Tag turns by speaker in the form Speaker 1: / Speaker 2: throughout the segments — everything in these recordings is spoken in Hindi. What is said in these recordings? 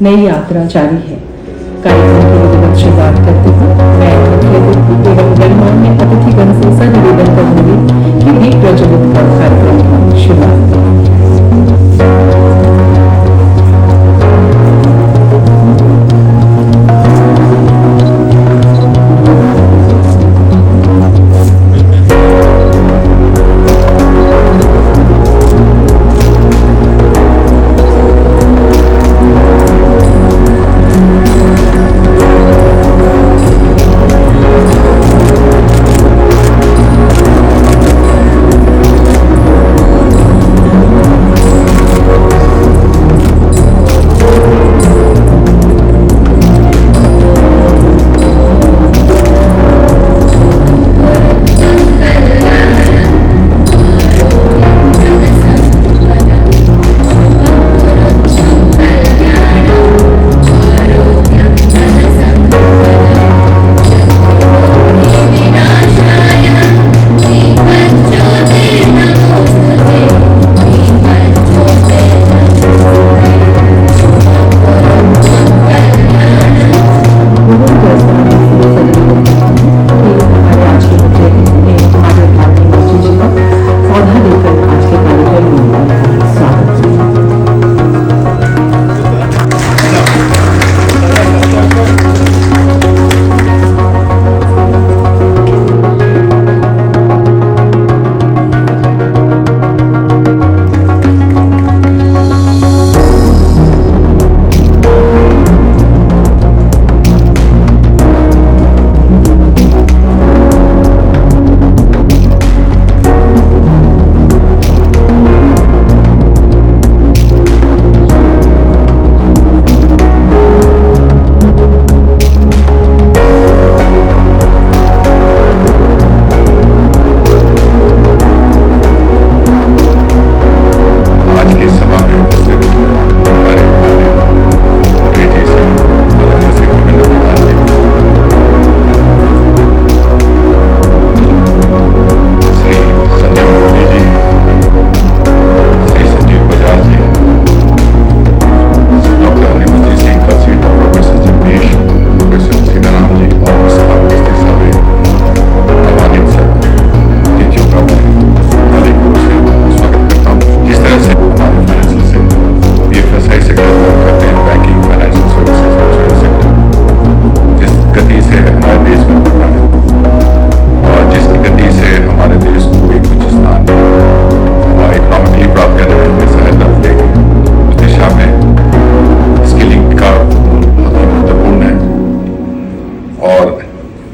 Speaker 1: नई यात्रा जारी है। कार्यक्रम की विधिवत शुरुआत करते हुए मैं मुख्य एवं गणमान्य अतिथिगण से सनिवेदन करूंगी कि दीप प्रज्वलित कर कार्यक्रम की शुरुआत करें।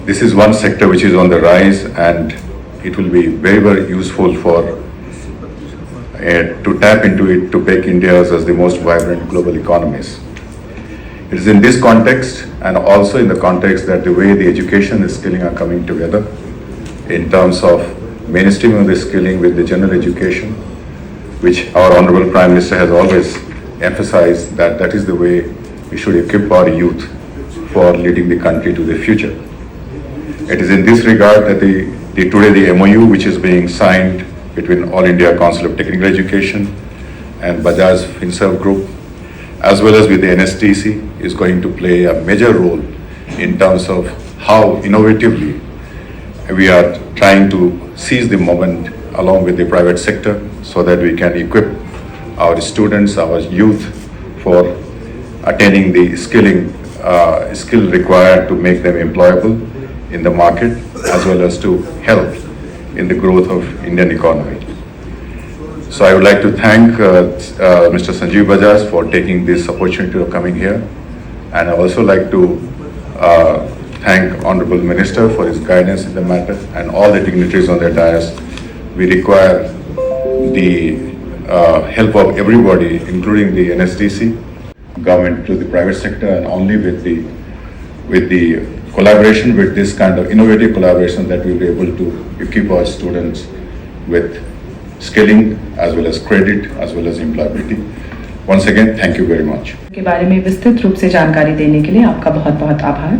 Speaker 2: This is one sector which is on the rise, and it will be very, very useful for to tap into it to make India as the most vibrant global economies. It is in this context, and also in the context that the way the education and skilling are coming together in terms of mainstreaming the skilling with the general education, which our Honorable Prime Minister has always emphasized that that is the way we should equip our youth for leading the country to the future. It is in this regard that today the MOU which is being signed between All India Council of Technical Education and Bajaj Finserv Group, as well as with the NSTC, is going to play a major role in terms of how innovatively we are trying to seize the moment along with the private sector so that we can equip our students, our youth for attaining the skill required to make them employable in the market, as well as to help in the growth of Indian economy. So I would like to thank Mr. Sanjeev Bajaj for taking this opportunity of coming here, and I also like to thank Honorable Minister for his guidance in the matter and all the dignitaries on the dais. We require the help of everybody, including the NSTC, government to the private sector, and only with the collaboration, with this kind of innovative collaboration, that we'll be able to equip our students with skilling as well as credit as well as employability. Once again, thank you very much.
Speaker 1: के बारे में विस्तृत रूप से जानकारी देने के लिए आपका बहुत बहुत आभार।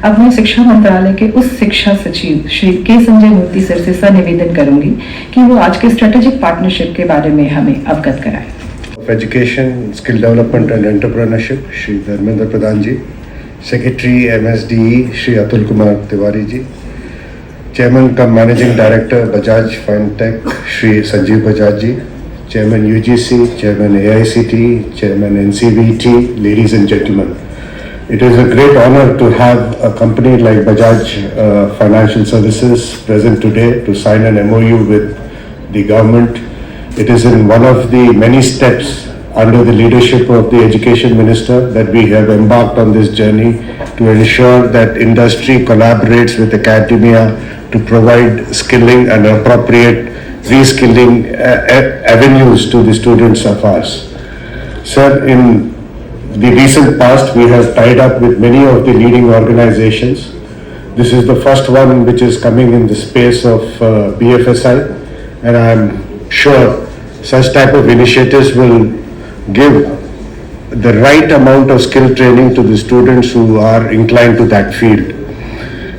Speaker 1: अब मैं शिक्षा मंत्रालय के उस शिक्षा सचिव श्री के संजय मूर्ति सर से निवेदन करूंगी कि वो आज के स्ट्रेटेजिक पार्टनरशिप के बारे में हमें अवगत कराएं।
Speaker 3: of Education, Skill Development and Entrepreneurship, Shri Dharmendra Pradhan ji. Secretary MSDE, Shri Atul Kumar Tiwari ji. Chairman cum Managing Director, Bajaj Fintech, Shri Sanjeev Bajaj ji. Chairman UGC, Chairman AICT, Chairman NCVT, ladies and gentlemen. It is a great honor to have a company like Bajaj Financial Services present today to sign an MOU with the government. It is in one of the many steps under the leadership of the Education Minister that we have embarked on this journey to ensure that industry collaborates with academia to provide skilling and appropriate reskilling avenues to the students of ours. Sir, in the recent past, we have tied up with many of the leading organizations. This is the first one which is coming in the space of BFSI, and I am sure such type of initiatives will give the right amount of skill training to the students who are inclined to that field.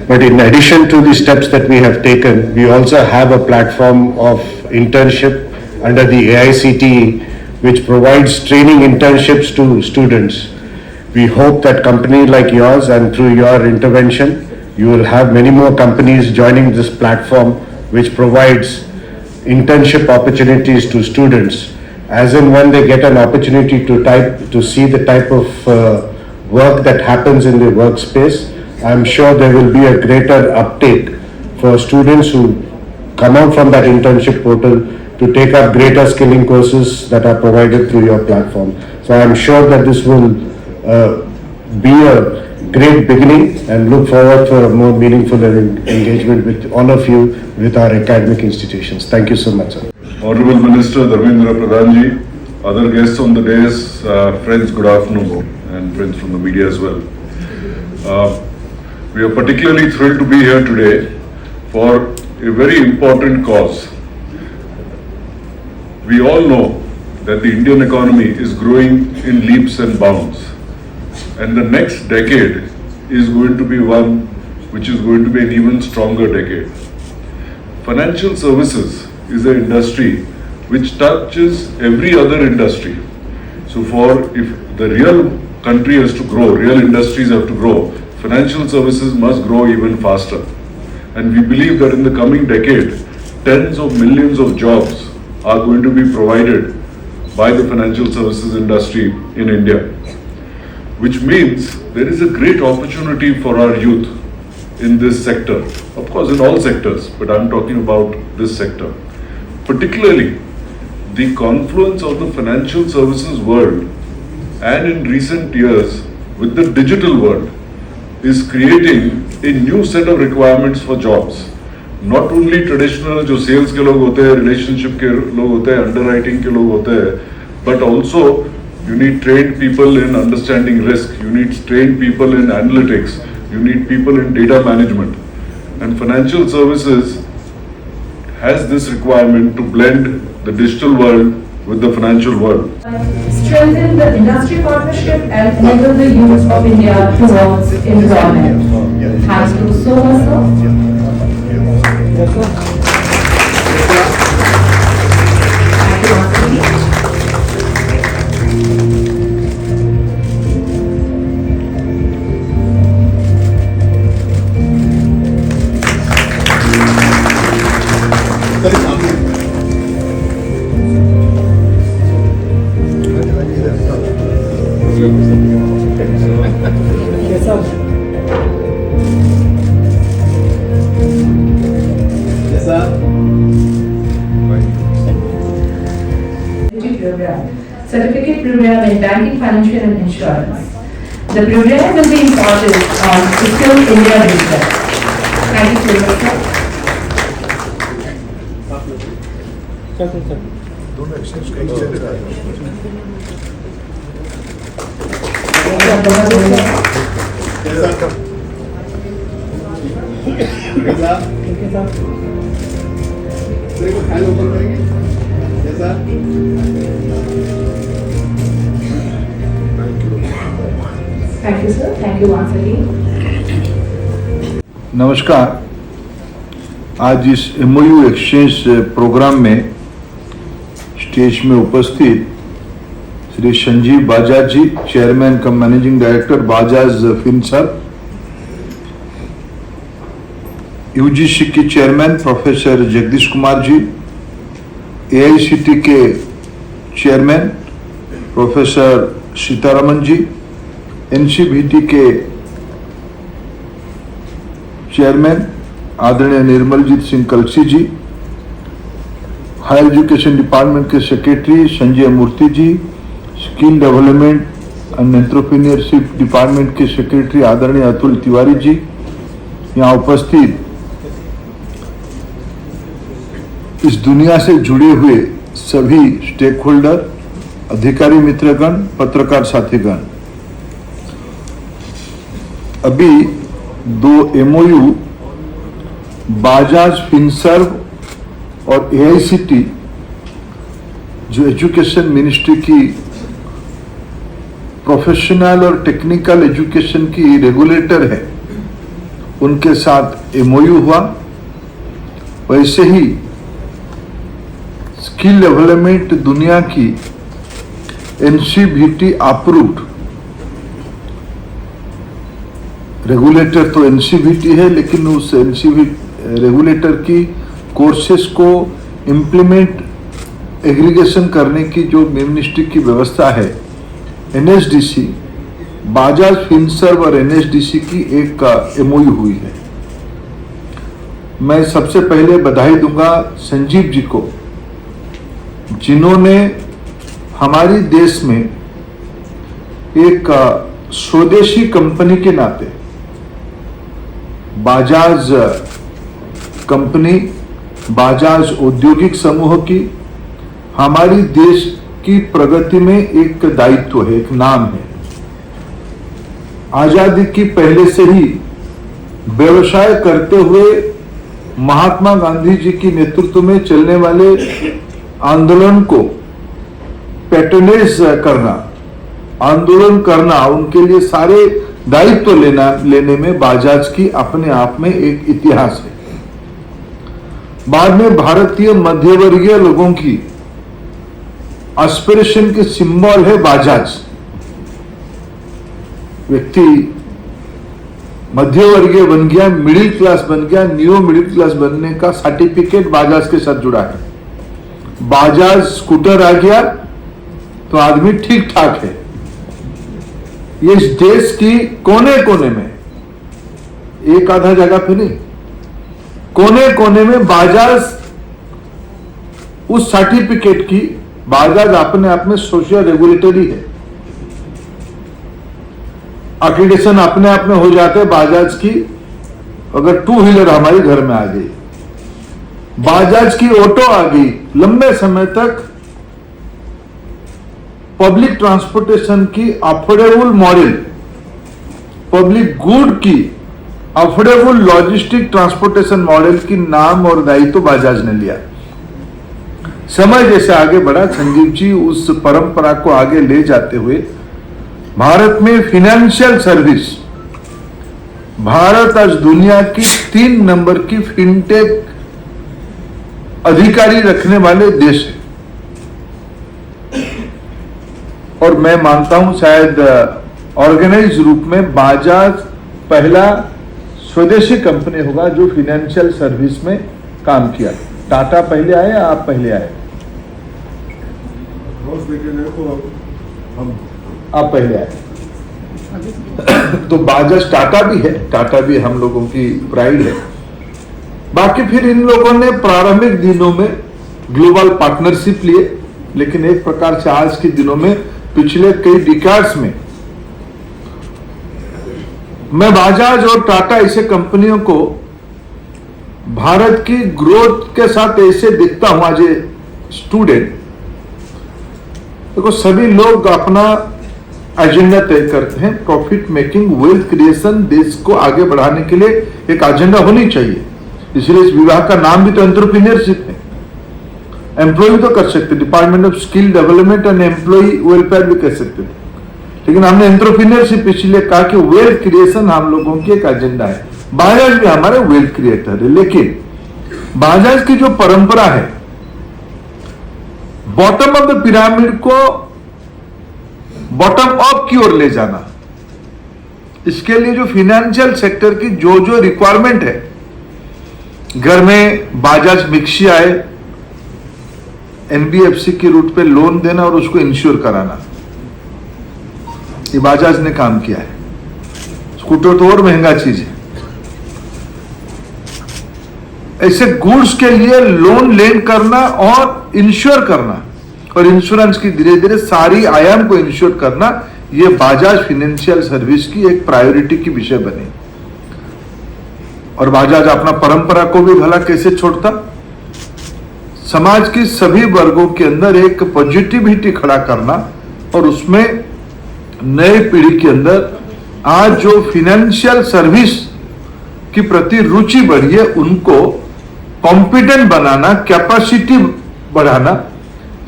Speaker 3: But in addition to the steps that we have taken, we also have a platform of internship under the AICTE, which provides training internships to students. We hope that company like yours and through your intervention, you will have many more companies joining this platform, which provides internship opportunities to students. As and when they get an opportunity to see the type of work that happens in the workspace, I'm sure there will be a greater uptake for students who come out from that internship portal to take up greater skilling courses that are provided through your platform. So I'm sure that this will be a great beginning, and look forward for a more meaningful engagement with all of you with our academic institutions. Thank you so much, sir.
Speaker 4: Honorable Minister Dharmendra Pradhan ji, other guests on the dais, friends, good afternoon, and friends from the media as well. We are particularly thrilled to be here today for a very important cause. We all know that the Indian economy is growing in leaps and bounds, and the next decade is going to be one which is going to be an even stronger decade. Financial services is an industry which touches every other industry. So if the real country has to grow, real industries have to grow, financial services must grow even faster. And we believe that in the coming decade, tens of millions of jobs are going to be provided by the financial services industry in India, which means there is a great opportunity for our youth in this sector. Of course, in all sectors, but I'm talking about this sector. Particularly, the confluence of the financial services world and in recent years with the digital world is creating a new set of requirements for jobs. Not only traditional जो sales के लोग होते हैं, relationship के लोग होते हैं, underwriting के लोग होते हैं, but also you need trained people in understanding risk, you need trained people in analytics, you need people in data management. And financial services has this requirement to blend the digital world with the financial world.
Speaker 5: Strengthen the industry partnership and enable the youth of India towards employment. Thank you so much, sir. Certificate program in banking, financial and insurance. The program will be imparted on Skill India Research. Thank you so much, sir. Thank you, sir. Thank you once again.
Speaker 6: नमस्कार। आज इस MOU एक्सचेंज प्रोग्राम में स्टेज में उपस्थित Shri Sanjeev Bajaj ji, chairman cum managing director Bajaj Finserv, UGC की chairman professor Jagdish Kumar ji, AICTE के chairman professor Sitaraman ji, NCBT के चेयरमैन आदरणीय Nirmaljit Singh Kalsi ji, higher education department के secretary Sanjay Murthy ji, skill development and entrepreneurship department के सेक्रेटरी आदरणीय अतुल तिवारी जी, यहाँ उपस्थित इस दुनिया से जुड़े हुए सभी स्टेक होल्डर, अधिकारी मित्रगण, पत्रकार साथीगण, अभी 2 एमओयू बजाज फिनसर्व और एआईसीटी जो एजुकेशन मिनिस्ट्री की प्रोफेशनल और टेक्निकल एजुकेशन की रेगुलेटर है, उनके साथ एमओयू हुआ। वैसे ही स्किल डेवलपमेंट दुनिया की एनसीबीटी अप्रूव्ड रेगुलेटर तो एनसीबीटी है, लेकिन उस एनसीबीटी रेगुलेटर की कोर्सेस को इम्प्लीमेंट एग्रीगेशन करने की जो मिनिस्ट्री की व्यवस्था है, एनएसडीसी, बजाज फिनसर्व और एनएसडीसी की एक एमओयू हुई है। मैं सबसे पहले बधाई दूंगा संजीव जी को, जिन्होंने हमारी देश में एक स्वदेशी कंपनी के नाते बजाज कंपनी, बजाज औद्योगिक समूह की हमारी देश की प्रगति में एक दायित्व है, एक नाम है। आजादी की पहले से ही व्यवसाय करते हुए महात्मा गांधी जी की नेतृत्व में चलने वाले आंदोलन को पैटर्नाइज करना, आंदोलन करना, उनके लिए सारे दायित्व लेने में बजाज की अपने आप में एक इतिहास है। बाद में भारतीय मध्यवर्गीय लोगों की एस्पिरेशन के सिंबल है बजाज। व्यक्ति मध्यवर्गीय बन गया, मिडिल क्लास बन गया, न्यू मिडिल क्लास बनने का सर्टिफिकेट बजाज के साथ जुड़ा है। बजाज स्कूटर आ गया तो आदमी ठीक ठाक है। ये इस देश की कोने कोने में, एक आधा जगह पे नहीं, कोने कोने में बजाज उस सर्टिफिकेट की, बजाज अपने आप में सोशल रेगुलेटरी है। एक्रेडिटेशन अपने आप में हो जाते हैं बजाज की। अगर 2 व्हीलर हमारे घर में आ गई, बजाज की ऑटो आ गई, लंबे समय तक पब्लिक ट्रांसपोर्टेशन की अफोर्डेबल मॉडल, पब्लिक गुड की अफोर्डेबल लॉजिस्टिक ट्रांसपोर्टेशन मॉडल की नाम और दायित्व बजाज ने लिया। समय जैसे आगे बढ़ा, संजीव जी उस परंपरा को आगे ले जाते हुए भारत में फाइनेंशियल सर्विस, भारत आज दुनिया की 3 नंबर की फिनटेक अधिकारी रखने वाले देश है। और मैं मानता हूं शायद ऑर्गेनाइज रूप में बजाज पहला स्वदेशी कंपनी होगा जो फाइनेंशियल सर्विस में काम किया। टाटा पहले आए या आप पहले आए? आप पहले आए। तो बजाज टाटा भी है, टाटा भी हम लोगों की प्राइड है। बाकी फिर इन लोगों ने प्रारंभिक दिनों में ग्लोबल पार्टनरशिप लिए, लेकिन एक प्रकार से आज के दिनों में पिछले कई डिकेड्स में मैं बजाज और टाटा ऐसे कंपनियों को भारत की ग्रोथ के साथ ऐसे दिखता हूं आज ए स्टूडेंट। देखो, सभी लोग अपना एजेंडा तय करते हैं, प्रॉफिट मेकिंग, वेल्थ क्रिएशन, देश को आगे बढ़ाने के लिए एक एजेंडा होनी चाहिए। इसलिए इस विभाग का नाम भी तो एंटरप्रेन्योरशिप है। एम्प्लॉय तो कर सकते, department of skill development and employ welfare भी कर सकते, लेकिन हमने एंटरप्रेन्योरशिप इसलिए कहा कि वेल्थ क्रिएशन हम लोगों की एक एजेंडा है। बजाज भी हमारे वेल्थ क्रिएटर है, लेकिन बजाज की जो परंपरा है, बॉटम ऑफ द पिरामिड को बॉटम अप की ओर ले जाना। इसके लिए जो फाइनेंशियल सेक्टर की जो जो रिक्वायरमेंट है, घर में बाजाज मिक्सी आए, एनबीएफसी के रूट पे लोन देना और उसको इंश्योर कराना, ये बाजाज ने काम किया है। स्कूटर तो और महंगा चीज है। ऐसे गुड्स के लिए लोन लेन करना और इंश्योर करना, और इंश्योरेंस की धीरे धीरे सारी आयाम को इंश्योर करना, ये बाजाज फाइनेंशियल सर्विस की एक प्रायोरिटी की विषय बने। और बाजाज अपना परंपरा को भी भला कैसे छोड़ता। समाज की सभी वर्गों के अंदर एक पॉजिटिविटी खड़ा करना, और उसमें नए पीढ़ी के अंदर आज जो फाइनेंशियल सर्विस की प्रति रुचि बढ़ी है, उनको कॉम्पिटेंट बनाना, कैपेसिटी बढ़ाना,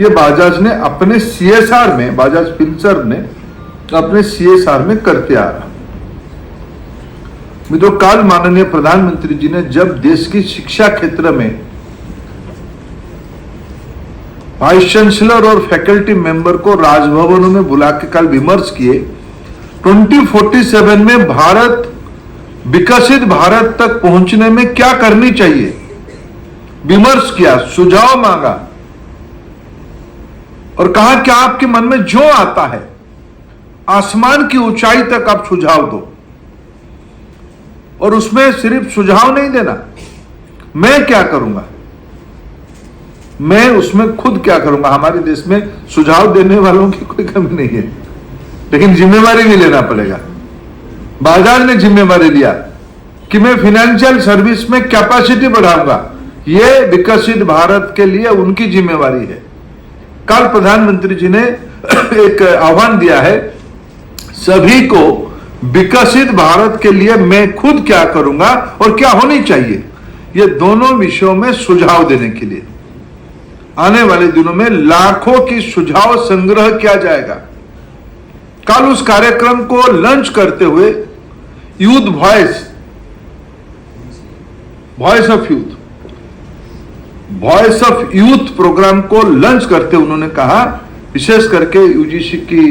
Speaker 6: ये बाजाज ने अपने सीएसआर में, बाजाज फिनसर्व ने अपने सीएसआर में करते आ रहा। मित्रों, काल माननीय प्रधानमंत्री जी ने जब देश की शिक्षा क्षेत्र में वाइस चांसलर और फैकल्टी मेंबर को राजभवनों में बुला के कल विमर्श किए, 2047 में भारत विकसित भारत तक पहुंचने में क्या करनी चाहिए, विमर्श किया, सुझाव मांगा, और कहा कि आपके मन में जो आता है आसमान की ऊंचाई तक आप सुझाव दो, और उसमें सिर्फ सुझाव नहीं देना, मैं क्या करूंगा, मैं उसमें खुद क्या करूंगा। हमारे देश में सुझाव देने वालों की कोई कमी नहीं है, लेकिन जिम्मेवारी भी लेना पड़ेगा। बाजार ने जिम्मेवारी लिया कि मैं फाइनेंशियल सर्विस में कैपेसिटी बढ़ाऊंगा, यह विकसित भारत के लिए उनकी जिम्मेवारी है। कल प्रधानमंत्री जी ने एक आह्वान दिया है सभी को, विकसित भारत के लिए मैं खुद क्या करूंगा और क्या होनी चाहिए, ये दोनों विषयों में सुझाव देने के लिए आने वाले दिनों में लाखों की सुझाव संग्रह किया जाएगा। कल उस कार्यक्रम को लॉन्च करते हुए youth voice of youth programme को लॉन्च करते उन्होंने कहा, विशेष करके यूजीसी की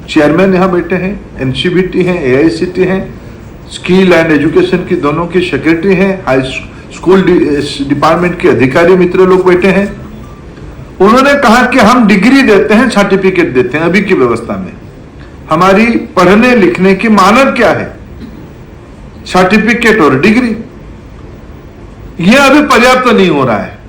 Speaker 6: चेयरमैन यहां बैठे हैं, एनसीबीटी हैं, एआईसीटी हैं, स्किल एंड एजुकेशन की दोनों की सेक्रेटरी हैं, हाई स्कूल डिपार्टमेंट के अधिकारी मित्र लोग बैठे हैं। उन्होंने कहा कि हम डिग्री देते हैं, सर्टिफिकेट देते हैं। अभी की व्यवस्था में हमारी पढ़ने लिखने की मानक क्या है, सर्टिफिकेट और डिग्री। यह अभी पर्याप्त नहीं हो रहा है।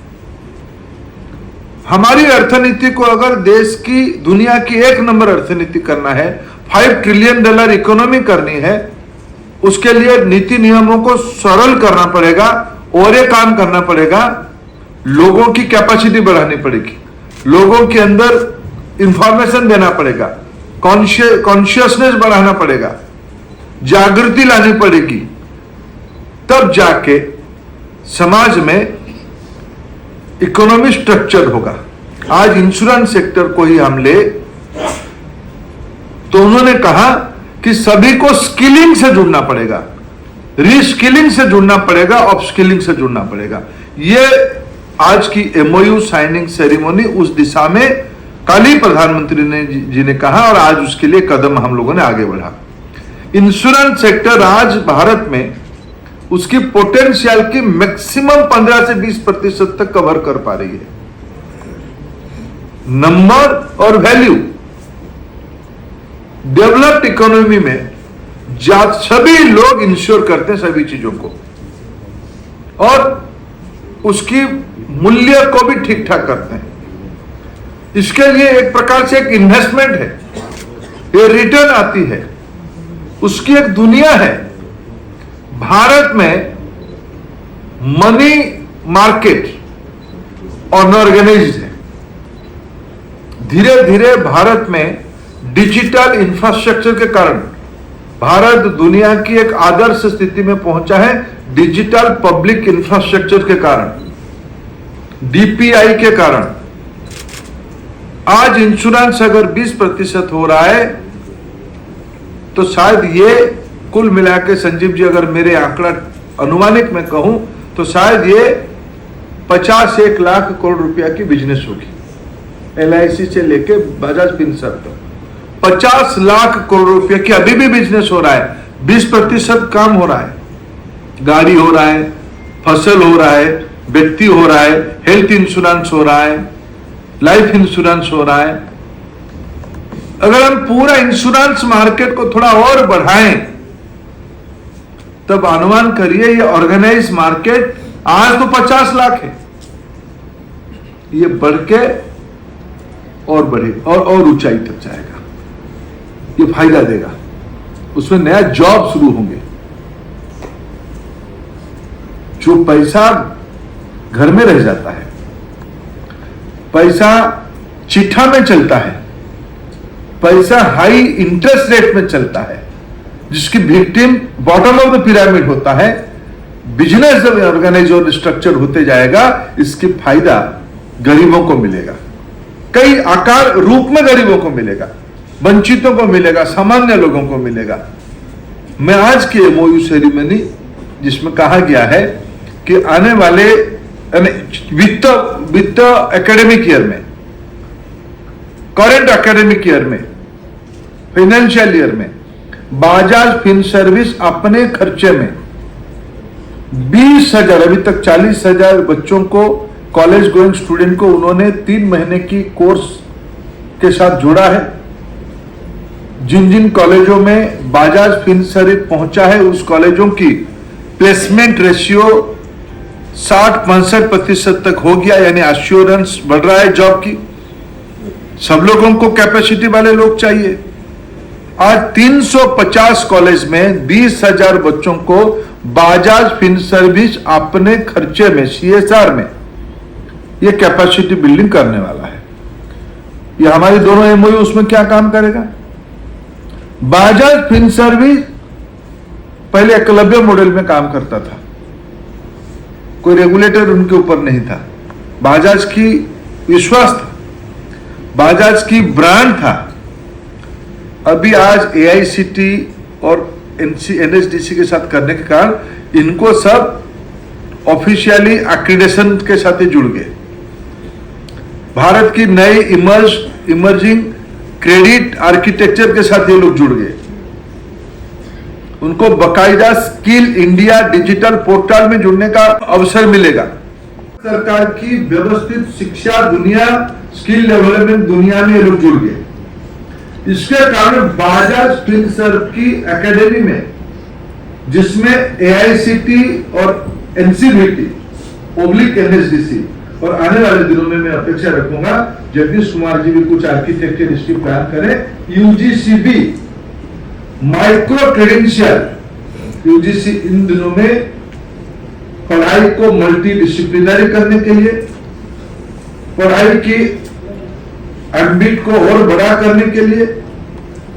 Speaker 6: हमारी अर्थनीति को अगर देश की, दुनिया की 1 नंबर अर्थनीति करना है, $5 ट्रिलियन इकोनॉमी करनी है, उसके लिए नीति नियमों को सरल करना पड़ेगा और ये काम करना पड़ेगा, लोगों की कैपेसिटी बढ़ानी पड़ेगी, लोगों के अंदर इंफॉर्मेशन देना पड़ेगा, कॉन्शियसनेस बढ़ाना पड़ेगा, जागृति लानी पड़ेगी, तब जाके समाज में इकोनॉमी स्ट्रक्चर होगा। आज इंश्योरेंस सेक्टर को ही हम ले तो उन्होंने कहा कि सभी को स्किलिंग से जुड़ना पड़ेगा, रीस्किलिंग से जुड़ना पड़ेगा, अपस्किलिंग से जुड़ना पड़ेगा। ये आज की एमओयू साइनिंग सेरेमनी उस दिशा में कल ही प्रधानमंत्री जी ने कहा, और आज उसके लिए कदम हम लोगों ने आगे बढ़ा। इंश्योरेंस सेक्टर आज भारत में उसकी पोटेंशियल की मैक्सिमम 15 से 20% तक कवर कर पा रही है। नंबर और वैल्यू, डेवलप्ड इकोनॉमी में सभी लोग इंश्योर करते हैं सभी चीजों को, और उसकी मूल्य को भी ठीक ठाक करते हैं। इसके लिए एक प्रकार से एक इन्वेस्टमेंट है, ये रिटर्न आती है, उसकी एक दुनिया है। भारत में मनी मार्केट अनऑर्गेनाइज्ड है। धीरे धीरे भारत में डिजिटल इंफ्रास्ट्रक्चर के कारण भारत दुनिया की एक आदर्श स्थिति में पहुंचा है, डिजिटल पब्लिक इंफ्रास्ट्रक्चर के कारण, डीपीआई के कारण। आज इंश्योरेंस अगर 20% हो रहा है तो शायद ये कुल मिला के, संजीव जी अगर मेरे आंकड़ा अनुमानित में कहूं तो शायद ये 50-1 लाख करोड़ रुपया की बिजनेस होगी। LIC से लेके बजाज फिनसर्व तक 50 लाख करोड़ रुपए की अभी भी बिजनेस हो रहा है। 20% काम हो रहा है, गाड़ी हो रहा है, फसल हो रहा है, व्यक्ति हो रहा है, हेल्थ इंश्योरेंस हो रहा है, लाइफ इंश्योरेंस हो रहा है। अगर हम पूरा इंश्योरेंस मार्केट को थोड़ा और बढ़ाएं तब अनुमान करिए ये ऑर्गेनाइज मार्केट आज तो 50 लाख है, ये बढ़ के और बढ़े और ऊंचाई तक जाएगा। ये फायदा देगा, उसमें नया जॉब शुरू होंगे। जो पैसा घर में रह जाता है, पैसा चिट्ठा में चलता है, पैसा हाई इंटरेस्ट रेट में चलता है, जिसकी victim bottom of the pyramid होता है, बिजनेस जब ऑर्गेनाइज और स्ट्रक्चर होते जाएगा, इसकी फायदा गरीबों को मिलेगा, कई आकार रूप में गरीबों को मिलेगा, वंचितों को मिलेगा, सामान्य लोगों को मिलेगा। मैं आज की MOU सेरेमनी जिसमें कहा गया है कि आने वाले वित्त एकेडमिक ईयर में, करेंट एकेडमिक ईयर में, फाइनेंशियल ईयर में बजाज फिनसर्विस अपने खर्चे में 20,000, अभी तक 40,000 बच्चों को, कॉलेज गोइंग स्टूडेंट को उन्होंने 3 महीने की कोर्स के साथ जोड़ा है। जिन जिन कॉलेजों में बजाज फिनसर्विस पहुंचा है उस कॉलेजों की प्लेसमेंट रेशियो 60-65% तक हो गया, यानी एश्योरेंस बढ़ रहा है जॉब की। सब लोगों को कैपेसिटी वाले लोग चाहिए। आज 350 कॉलेज में 20,000 बच्चों को बजाज फिनसर्विस अपने खर्चे में, CSR में, ये कैपेसिटी बिल्डिंग करने वाला है। ये हमारी दोनों MOU उसमें क्या काम करेगा? बजाज फिनसर्विस पहले एकलव्य मॉडल में काम करता था, कोई रेगुलेटर उनके ऊपर नहीं था, बजाज की विश्वास था, बजाज की ब्रांड था। अभी आज AICT और NSDC के साथ करने के कारण इनको सब ऑफिशियली एक्रीडेशन के साथ ही जुड़ गए। भारत की नई इमर्जिंग क्रेडिट आर्किटेक्चर के साथ ये लोग जुड़ गए। उनको बकायदा स्किल इंडिया डिजिटल पोर्टल में जुड़ने का अवसर मिलेगा। सरकार की व्यवस्थित शिक्षा दुनिया, स्किल डेवलपमेंट दुनिया में ये लोग जुड़ गए। इसके कारण बजाज फिनसर्व की एकेडमी में, जिसमें AICT और NCVT ओब्लिक NSDC, और आने वाले दिनों में मैं अपेक्षा रखूंगा जगदीश कुमार जी भी कुछ आर्किटेक्चर इसकी प्लान करें। UGCB माइक्रो क्रेडेंशियल, UGC इन दिनों में पढ़ाई को मल्टी डिसिप्लिनरी करने के लिए, पढ़ाई की एम्बिट को और बड़ा करने के लिए,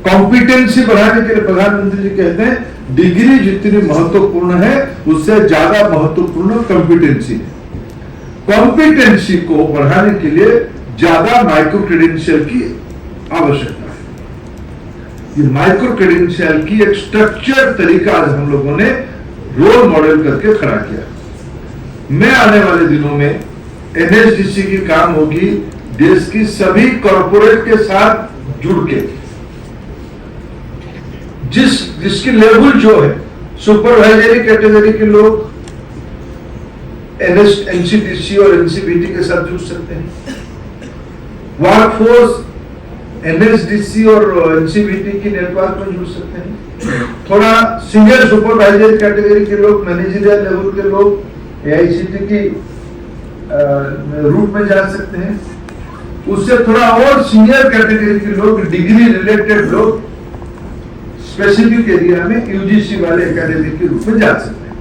Speaker 6: कॉम्पिटेंसी बढ़ाने के लिए प्रधानमंत्री जी कहते हैं डिग्री जितनी महत्वपूर्ण है उससे ज्यादा महत्वपूर्ण कॉम्पिटेंसी है। कॉम्पिटेंसी को बढ़ाने के लिए ज्यादा माइक्रो क्रेडेंशियल की आवश्यकता है। ये माइक्रो क्रेडेंशियल की एक स्ट्रक्चर तरीका आज हम लोगों ने रोल मॉडल करके खड़ा किया। मैं आने वाले दिनों में NSDC की काम होगी देश की सभी कॉर्पोरेट के साथ जुड़ के, जिसकी लेवल जो है, सुपरवाइजरी कैटेगरी के लोग NCDC और NCVT के साथ जुड़ सकते हैं। वर्कफोर्स NSDC और NCVT की नेटवर्क में जुड़ सकते हैं। थोड़ा सीनियर सुपरवाइजर कैटेगरी के लोग, मैनेजरियल लेवल के लोग AICT की रूट में जा सकते हैं। उससे थोड़ा और सीनियर कैटेगरी के लोग, डिग्री रिलेटेड लोग स्पेसिफिक एरिया में UGC वाले एकेडमी के रूप में जा सकते हैं।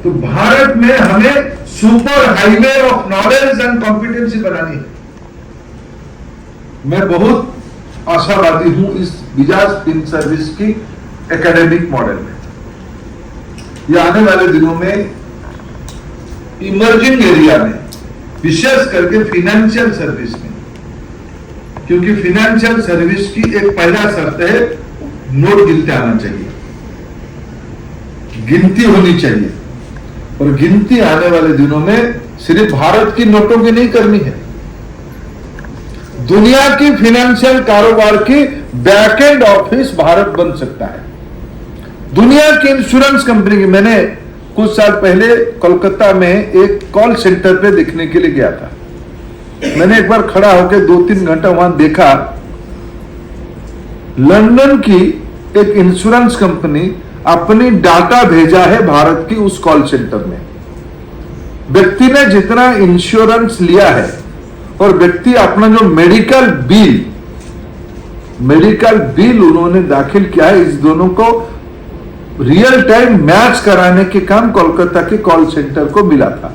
Speaker 6: तो भारत में हमें super highway of knowledge and competency बनानी है। मैं बहुत आशावादी हूं इस बजाज फिनसर्विस की एकेडमिक मॉडल में। ये आने वाले दिनों में इमर्जिंग एरिया में, विशेष करके फाइनेंशियल सर्विस में, क्योंकि फाइनेंशियल सर्विस की एक पहला शर्त है नोट गिनते आना चाहिए, गिनती होनी चाहिए। और गिनती आने वाले दिनों में सिर्फ भारत की नोटों की नहीं करनी है, दुनिया की फाइनेंशियल कारोबार की बैक एंड ऑफिस भारत बन सकता है। दुनिया की इंश्योरेंस कंपनी की, मैंने कुछ साल पहले कोलकाता में एक कॉल सेंटर पे देखने के लिए गया था। मैंने एक बार खड़ा होकर 2-3 घंटा वहां देखा। लंदन की एक इंश्योरेंस कंपनी अपनी डाटा भेजा है भारत की उस कॉल सेंटर में। व्यक्ति ने जितना इंश्योरेंस लिया है और व्यक्ति अपना जो मेडिकल बिल उन्होंने दाखिल किया है, इस दोनों को रियल टाइम मैच कराने के काम कोलकाता के कॉल सेंटर को मिला था।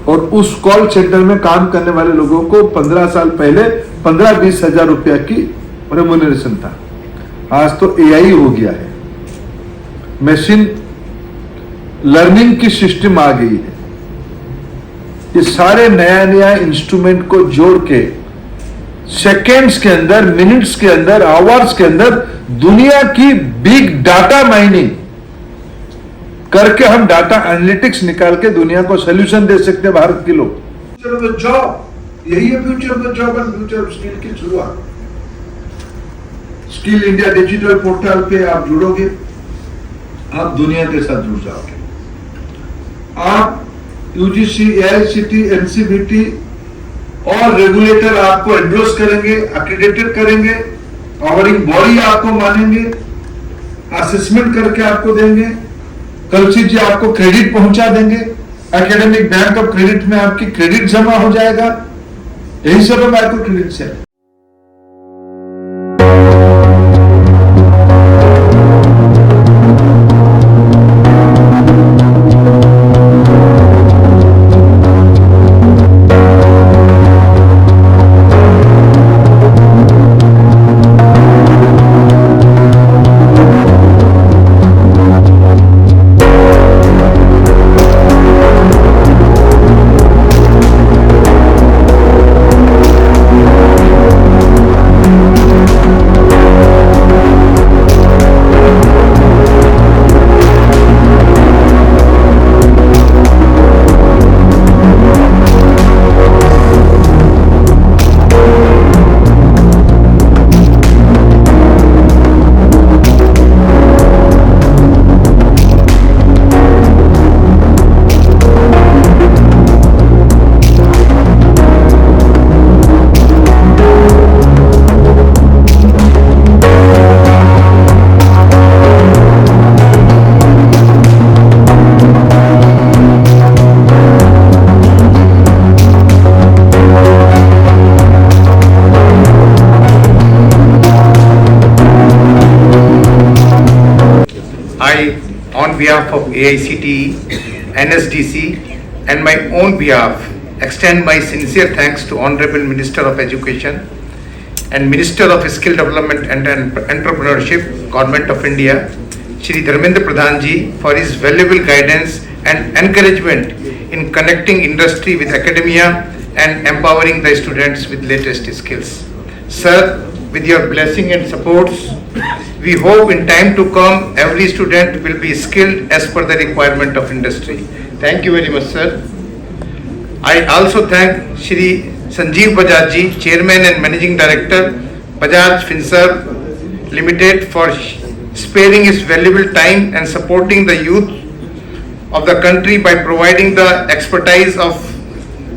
Speaker 6: और उस कॉल सेंटर में काम करने वाले लोगों को 15 साल पहले 15-20 हजार रुपया की रेम्यूनरेशन था। आज तो एआई हो गया है, मशीन लर्निंग की सिस्टम आ गई है। ये सारे नया इंस्ट्रूमेंट को जोड़ के सेकेंड्स के अंदर, मिनट्स के अंदर, आवर्स के अंदर दुनिया की बिग डाटा माइनिंग करके हम डाटा एनालिटिक्स निकाल के दुनिया को सोल्यूशन दे सकते हैं भारत के लोग। फ्यूचर ऑफ जॉब, यही है future of job and future of skill की शुरुआत। स्किल इंडिया डिजिटल पोर्टल पे आप जुड़ोगे, आप दुनिया के साथ जुड़ जाओगे। आप यूजीसी, एआईसीटी, एनसीबीटी और रेगुलेटर आपको एंडोर्स करेंगे, एक्रेडिटेड करेंगे, पावरिंग बॉडी आपको मानेंगे, असेसमेंट करके आपको देंगे। कलसी जी आपको क्रेडिट पहुंचा देंगे, एकेडमिक बैंक ऑफ क्रेडिट में आपकी क्रेडिट जमा हो जाएगा। यही सब है micro credit.
Speaker 7: On behalf of AICTE, NSDC and my own behalf, extend my sincere thanks to Honorable Minister of Education and Minister of Skill Development and Entrepreneurship, Government of India, Shri Dharmendra Pradhan Ji, for his valuable guidance and encouragement in connecting industry with academia and empowering the students with latest skills. Sir, with your blessing and supports, we hope in time to come every student will be skilled as per the requirement of industry. Thank you very much, sir. I also thank Shri Sanjeev Bajaj Ji, Chairman and Managing Director, Bajaj Finserv Limited, for sparing his valuable time and supporting the youth of the country by providing the expertise of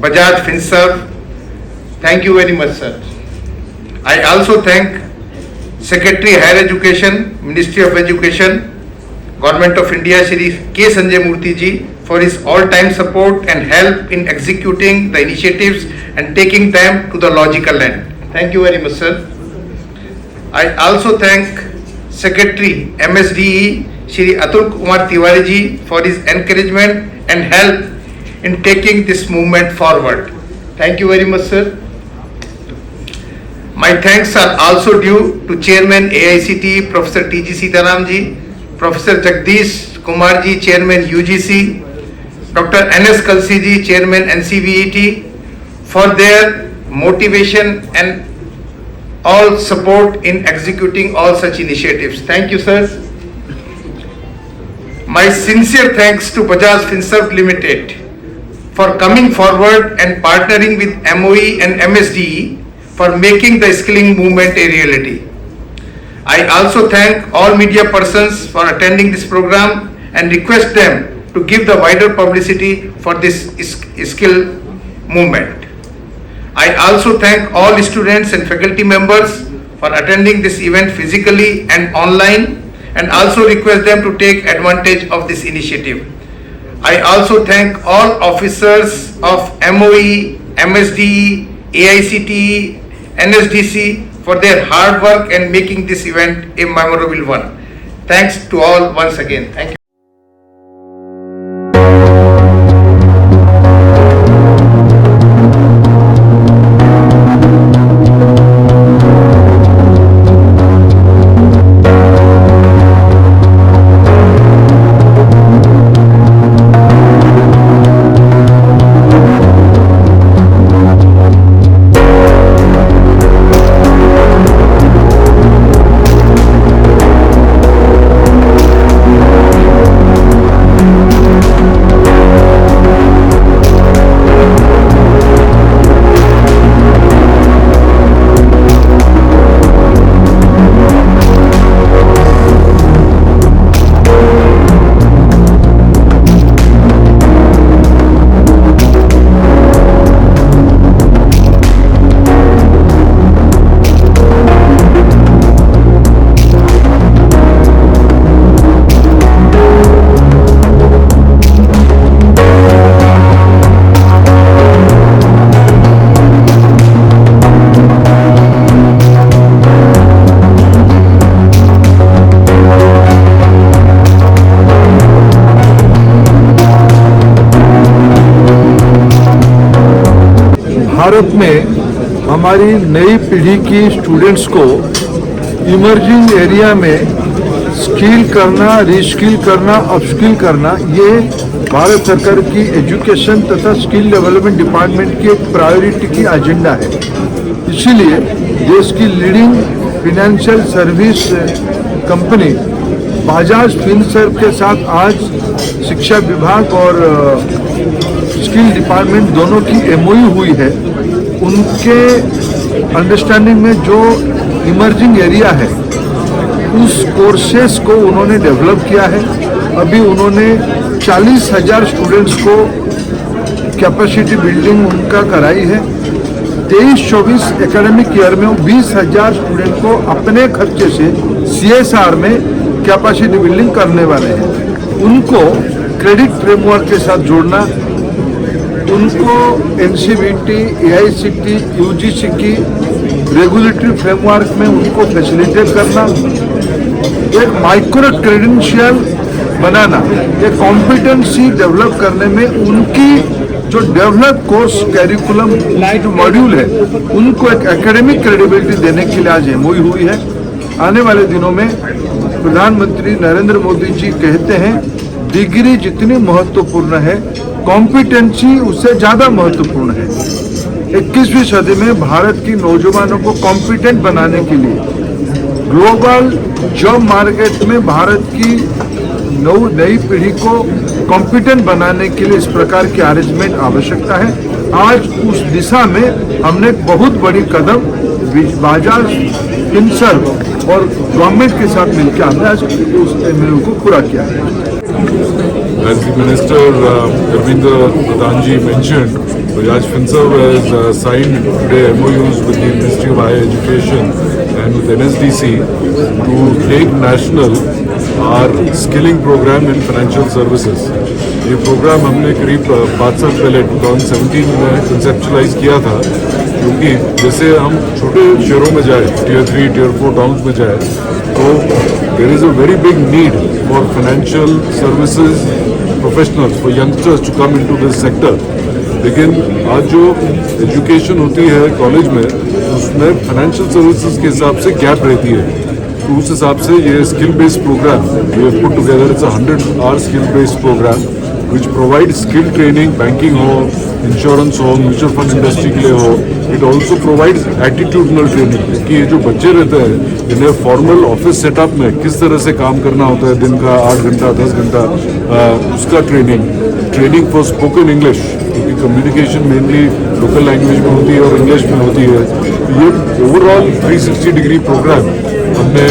Speaker 7: Bajaj Finserv. Thank you very much, sir. I also thank Secretary Higher Education, Ministry of Education, Government of India, Shri K. Sanjay Murthy Ji, for his all-time support and help in executing the initiatives and taking them to the logical end. Thank you very much, sir. I also thank Secretary MSDE, Shri Atul Kumar Tiwari Ji, for his encouragement and help in taking this movement forward. Thank you very much, sir. My thanks are also due to Chairman AICTE, Professor T.G. Sitaram Ji, Professor Jagdish Kumar Ji, Chairman UGC, Dr. N.S. Kalsi Ji, Chairman NCVET, for their motivation and all support in executing all such initiatives. Thank you, sir. My sincere thanks to Bajaj Finserv Limited for coming forward and partnering with MOE and MSDE for making the skilling movement a reality. I also thank all media persons for attending this program and request them to give the wider publicity for this skill movement. I also thank all students and faculty members for attending this event physically and online, and also request them to take advantage of this initiative. I also thank all officers of MOE, MSDE, AICTE, NSDC for their hard work and making this event a memorable one. Thanks to all once again. Thank you.
Speaker 6: Bharat में हमारी नई पीढ़ी की स्टूडेंट्स को इमर्जिंग एरिया में स्किल करना, रीस्किल करना, अपस्किल करना, ये भारत सरकार की एजुकेशन तथा स्किल डेवलपमेंट डिपार्टमेंट की एक प्रायोरिटी की एजेंडा है। इसीलिए देश की leading financial service company Bajaj Finserv के साथ आज शिक्षा विभाग और स्किल डिपार्टमेंट दोनों की एमओयू हुई है। उनके अंडरस्टैंडिंग में जो इमर्जिंग एरिया है उस कोर्सेस को उन्होंने डेवलप किया है। अभी उन्होंने 40,000 स्टूडेंट्स को कैपेसिटी बिल्डिंग उनका कराई है। 23-24 एकेडमिक ईयर में 20,000 स्टूडेंट को अपने खर्चे से CSR में कैपेसिटी बिल्डिंग करने वाले हैं। उनको क्रेडिट फ्रेमवर्क के साथ जोड़ना, उनको NCVT, AICTE, UGC की रेगुलेटरी फ्रेमवर्क में उनको फैसिलिटेट करना, एक माइक्रो क्रेडेंशियल बनाना, एक कॉम्पिटेंसी डेवलप करने में उनकी जो डेवलप कोर्स कैरिकुलम जो मॉड्यूल है उनको एक एकेडमिक क्रेडिबिलिटी देने के लिए आज एमओयू हुई है। आने वाले दिनों में प्रधानमंत्री नरेंद्र मोदी जी कहते हैं डिग्री जितनी महत्वपूर्ण है कॉम्पिटेंसी उससे ज़्यादा महत्वपूर्ण है। 21वीं सदी में भारत की नौजवानों को कॉम्पिटेंट बनाने के लिए ग्लोबल जॉब मार्केट में भारत की नई पीढ़ी को कॉम्पिटेंट बनाने के लिए इस प्रकार की अरेंजमेंट आवश्यकता है। आज उस दिशा में हमने बहुत बड़ी कदम बजाज फिनसर्व और गवर्नमेंट के साथ मिलकर हमने आज उस एमओयू को पूरा किया है।
Speaker 4: As the Minister Dharmendra Pradhan ji mentioned, Bajaj Finserv has signed today MOUs with the Ministry of Higher Education and with NSDC to take national our skilling program in financial services. ये प्रोग्राम हमने करीब 5 साल पहले 2017 में कंसेप्चुलाइज किया था, क्योंकि जैसे हम छोटे शहरों में जाए, Tier 3, Tier 4 टाउन्स में जाए, तो there is a very big need for financial services professionals, for youngsters to come into this sector. लेकिन आज जो एजुकेशन होती है कॉलेज में, उसमें फाइनेंशियल सर्विसेज के हिसाब से गैप रहती है। तो उस हिसाब से ये skill based programme we have put together, it's a 100-hour skill based programme which provides skill training, banking हो, इंश्योरेंस हो, म्यूचुअल फंड इंडस्ट्री के लिए हो। It also provides attitudinal training कि ये जो बच्चे रहते हैं इन्हें फॉर्मल ऑफिस सेटअप में किस तरह से काम करना होता है, दिन का 8 घंटा 10 घंटा उसका training. Training for spoken English, क्योंकि कम्युनिकेशन मेनली लोकल लैंग्वेज में होती है और इंग्लिश में होती है। ये ओवरऑल 360 डिग्री प्रोग्राम हमने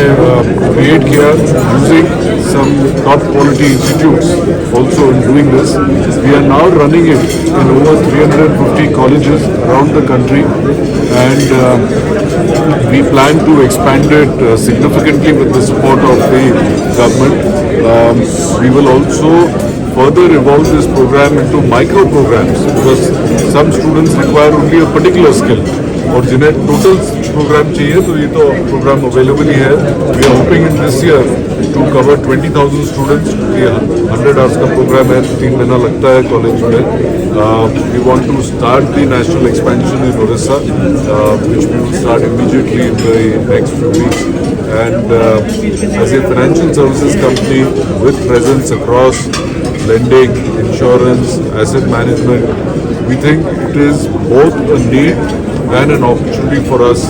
Speaker 4: क्रिएट किया using some top quality institutes also in doing this. We are now running it in over 350 colleges around the country, and we plan to expand it significantly with the support of the government. We will also further evolve this program into micro programs, because some students require only a particular skill, और जिन्हें टोटल प्रोग्राम चाहिए तो ये तो प्रोग्राम अवेलेबल ही है। We are hoping in this year to cover 20,000 students. ये 100 आवर्स का प्रोग्राम है, 3 महीना लगता है कॉलेज में। We want to start the national expansion in Odisha, which we will start immediately in the next few weeks. And as a financial services company with presence across lending, insurance, asset management, we think it is both a need and an opportunity for us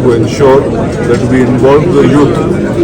Speaker 4: to ensure that we involve the youth